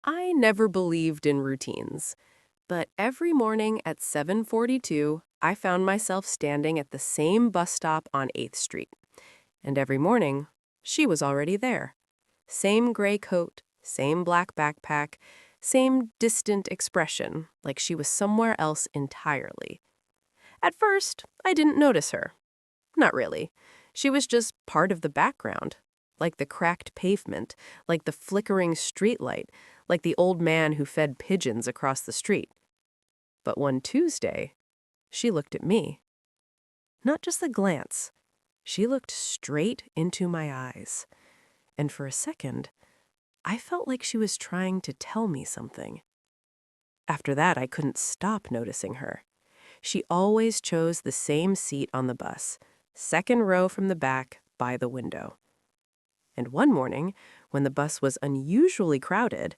I never believed in routines, but every morning at 7:42, I found myself standing at the same bus stop on 8th Street. And every morning, she was already there. Same gray coat, same black backpack, same distant expression, like she was somewhere else entirely. At first, I didn't notice her. Not really. She was just part of the background, like the cracked pavement, like the flickering streetlight, like the old man who fed pigeons across the street. But one Tuesday, she looked at me. Not just a glance. She looked straight into my eyes. And for a second, I felt like she was trying to tell me something. After that, I couldn't stop noticing her. She always chose the same seat on the bus, second row from the back by the window. And one morning, when the bus was unusually crowded,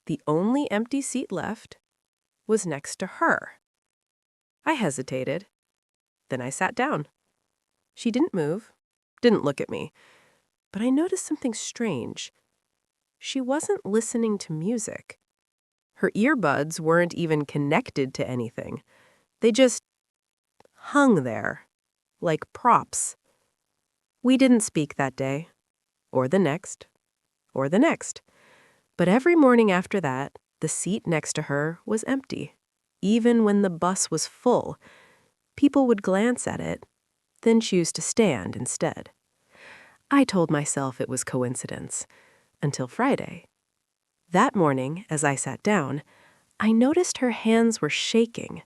the only empty seat left was next to her. I hesitated. Then I sat down. She didn't move, didn't look at me, but I noticed something strange. She wasn't listening to music. Her earbuds weren't even connected to anything. They just hung there, like props. We didn't speak that day, or the next, or the next. But every morning after that, the seat next to her was empty. Even when the bus was full, people would glance at it, then choose to stand instead. I told myself it was coincidence, until Friday. That morning, as I sat down, I noticed her hands were shaking.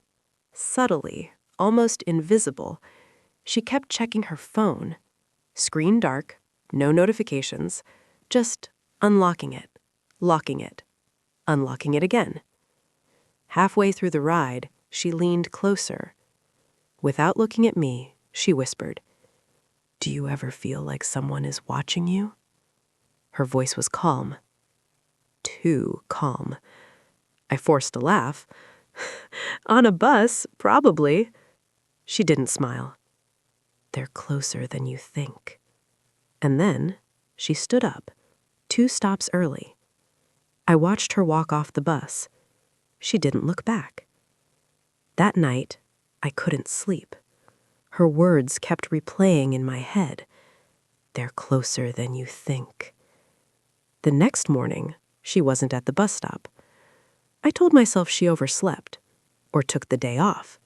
Subtly, almost invisible. She kept checking her phone. Screen dark, no notifications, just unlocking it, locking it, unlocking it again. Halfway through the ride, she leaned closer. Without looking at me, she whispered, "Do you ever feel like someone is watching you?" Her voice was calm. Too calm. I forced a laugh. On a bus, probably. She didn't smile. "They're closer than you think." And then she stood up, 2 stops early. I watched her walk off the bus. She didn't look back. That night, I couldn't sleep. Her words kept replaying in my head. "They're closer than you think." The next morning, she wasn't at the bus stop. I told myself she overslept, or took the day off.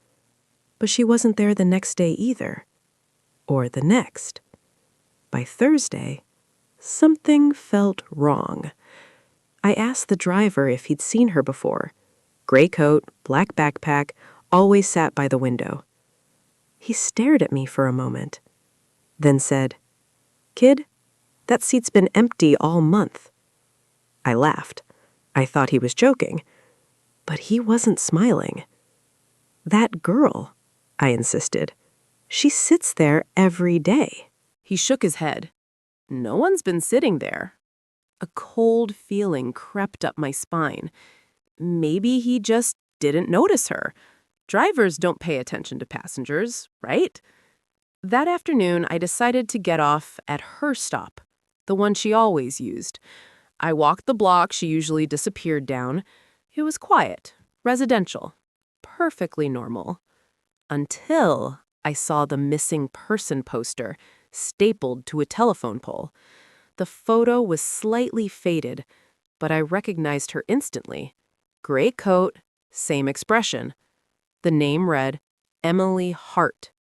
But she wasn't there the next day either, or the next. By Thursday, something felt wrong. I asked the driver if he'd seen her before. Gray coat, black backpack, always sat by the window. He stared at me for a moment, then said, "Kid, that seat's been empty all month." I laughed. I thought he was joking, but he wasn't smiling. "That girl," I insisted, "she sits there every day." He shook his head. "No one's been sitting there." A cold feeling crept up my spine. Maybe he just didn't notice her. Drivers don't pay attention to passengers, right? That afternoon, I decided to get off at her stop, the one she always used. I walked the block she usually disappeared down. It was quiet, residential, perfectly normal. Until I saw the missing person poster stapled to a telephone pole. The photo was slightly faded, but I recognized her instantly. Gray coat, same expression. The name read, Emily Hart.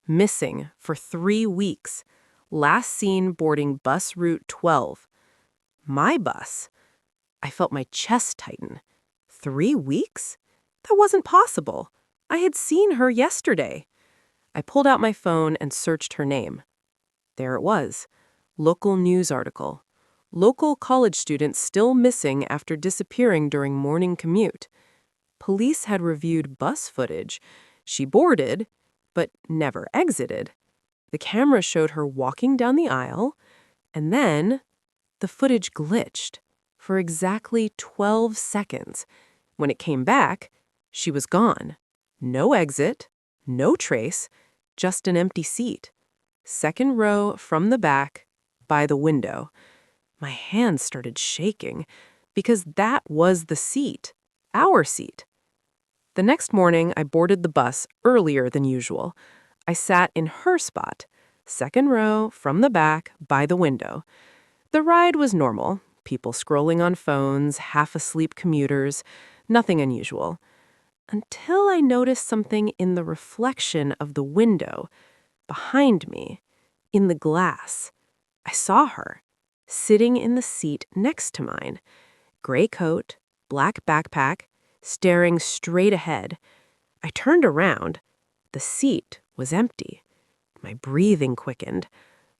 Missing for 3 weeks. Last seen boarding bus route 12. My bus. I felt my chest tighten. 3 weeks? That wasn't possible. I had seen her yesterday. I pulled out my phone and searched her name. There it was. Local news article. Local college students still missing after disappearing during morning commute. Police had reviewed bus footage. She boarded, but never exited. The camera showed her walking down the aisle, and then the footage glitched for exactly 12 seconds. When it came back, she was gone. No exit, no trace, just an empty seat. Second row from the back, by the window. My hands started shaking. because that was the seat, our seat. The next morning, I boarded the bus earlier than usual. I sat in her spot, second row, from the back, by the window. The ride was normal, people scrolling on phones, half-asleep commuters, nothing unusual. Until I noticed something in the reflection of the window, behind me, in the glass. I saw her, sitting in the seat next to mine. Gray coat, black backpack, staring straight ahead. I turned around. The seat was empty. My breathing quickened.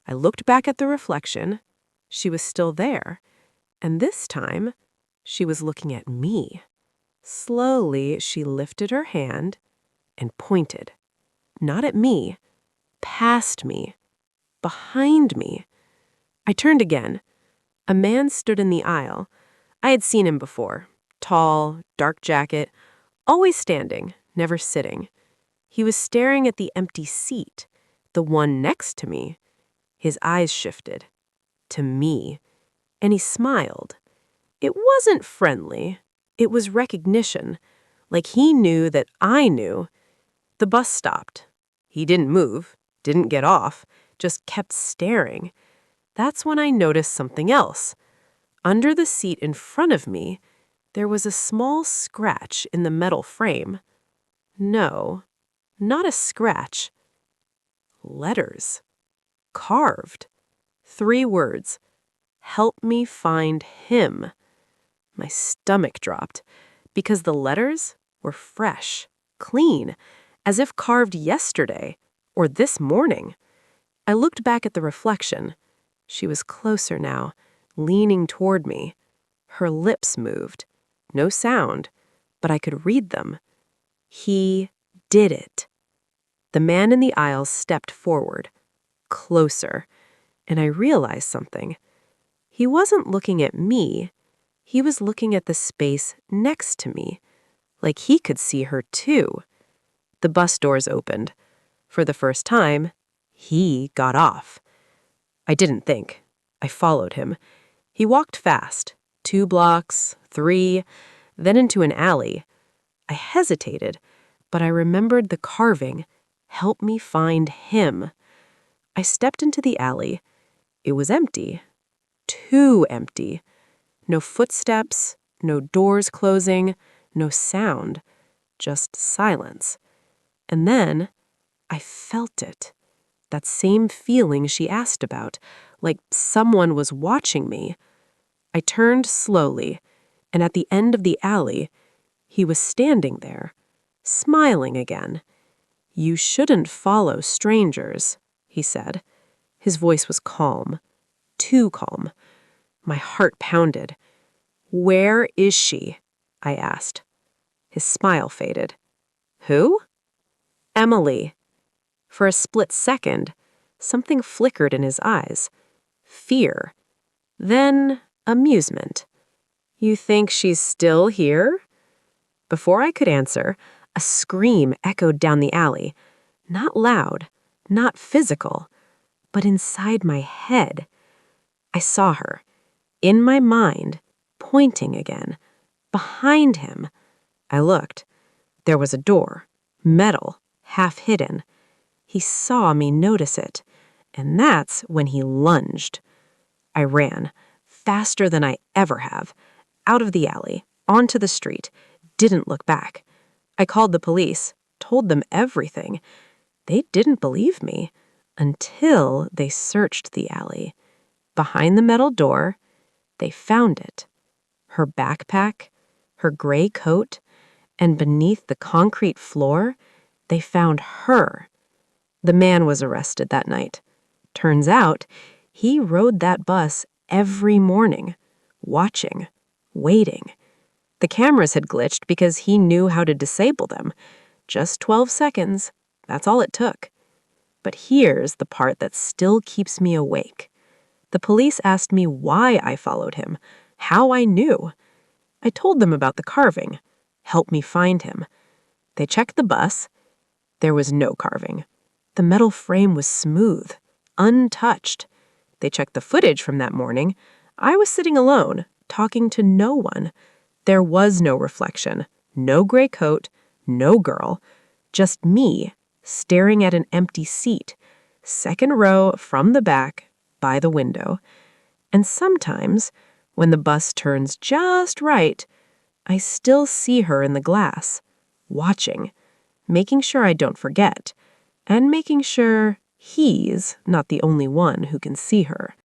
I looked back at the reflection. She was still there. And this time, she was looking at me. Slowly, she lifted her hand and pointed. Not at me, past me, behind me. I turned again. A man stood in the aisle. I had seen him before. Tall, dark jacket, always standing, never sitting. He was staring at the empty seat, the one next to me. His eyes shifted. To me. And he smiled. It wasn't friendly. It was recognition. Like he knew that I knew. The bus stopped. He didn't move, didn't get off, just kept staring. That's when I noticed something else. Under the seat in front of me, there was a small scratch in the metal frame. No, not a scratch. Letters. Carved. 3 words. Help me find him. My stomach dropped because the letters were fresh, clean, as if carved yesterday or this morning. I looked back at the reflection. She was closer now, leaning toward me. Her lips moved. No sound, but I could read them. He did it. The man in the aisle stepped forward, closer, and I realized something. He wasn't looking at me. He was looking at the space next to me, like he could see her too. The bus doors opened. For the first time, he got off. I didn't think. I followed him. He walked fast, 2 blocks, 3, then into an alley. I hesitated, but I remembered the carving. Help me find him. I stepped into the alley. It was empty. Too empty. No footsteps, no doors closing, no sound, just silence. And then I felt it. That same feeling she asked about, like someone was watching me. I turned slowly, and at the end of the alley, he was standing there, smiling again. "You shouldn't follow strangers," he said. His voice was calm, too calm. My heart pounded. "Where is she?" I asked. His smile faded. "Who?" "Emily." For a split second, something flickered in his eyes. Fear. Then amusement. "You think she's still here?" Before I could answer, a scream echoed down the alley. Not loud, not physical, but inside my head. I saw her, in my mind, pointing again, behind him. I looked. There was a door, metal, half hidden. He saw me notice it, and that's when he lunged. I ran, faster than I ever have, out of the alley, onto the street, didn't look back. I called the police, told them everything. They didn't believe me until they searched the alley. Behind the metal door, they found it. Her backpack, her gray coat, and beneath the concrete floor, they found her. The man was arrested that night. Turns out, he rode that bus every morning, watching, waiting. The cameras had glitched because he knew how to disable them. Just 12 seconds, that's all it took. But here's the part that still keeps me awake. The police asked me why I followed him, how I knew. I told them about the carving. Help me find him. They checked the bus. There was no carving. The metal frame was smooth, untouched. They checked the footage from that morning. I was sitting alone, talking to no one. There was no reflection, no gray coat, no girl, just me, staring at an empty seat, second row from the back, by the window. And sometimes, when the bus turns just right, I still see her in the glass, watching, making sure I don't forget, and making sure he's not the only one who can see her.